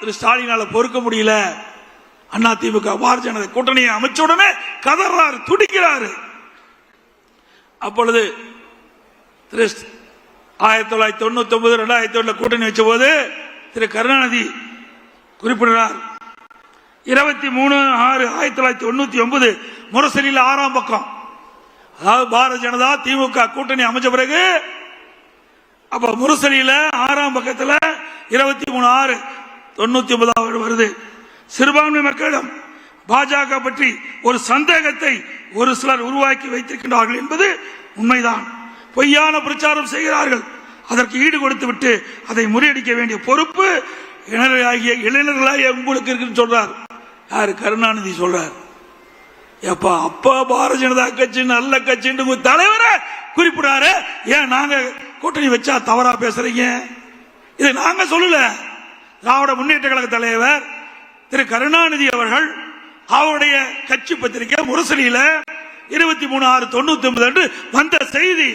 திரு ஸ்டாலினால பொறுக்க முடியல. அண்ணா திமுக பாரதிய ஜனதா கூட்டணியை அமைச்ச உடனே கதறாரு, துடிக்கிறாரு. அப்பொழுது 1999 2001 கூட்டணி வச்ச போது திரு கருணாநிதி குறிப்பிடுறார். 23/6/1999 முரசொலியில் 6ஆம் பக்கம். அதாவது பாரதிய ஜனதா திமுக கூட்டணி அமைச்ச பிறகு அப்ப முரசொலியில 6ஆம் பக்கத்தில் 23/6/1999 வருது. சிறுபான்மை மக்களிடம் பாஜக பற்றி ஒரு சந்தேகத்தை ஒரு சிலர் உருவாக்கி வைத்திருக்கின்றார்கள் என்பது உண்மைதான். பொய்யான பிரச்சாரம் செய்கிறார்கள். அதற்கு ஈடு கொடுத்து விட்டு அதை முறியடிக்க வேண்டிய பொறுப்பு இளைஞர்களாகிய உங்களுக்கு இருக்குன்னு சொல்றார். யாரு? கருணாநிதி சொல்றார். அப்ப பாரதிய ஜனதா கட்சி நல்ல கட்சின்னு தலைவரை குறிப்பிடாரு. ஏன் நாங்க கூட்டணி வச்சா தவறா பேசுறீங்க? இதை நாங்க சொல்லல. திராவிட முன்னேற்ற கழக தலைவர் திரு கருணாநிதி அவர்கள் அவருடைய கட்சி பத்திரிகை முரசொலியில 23/6/99 அன்று வந்த செய்தி.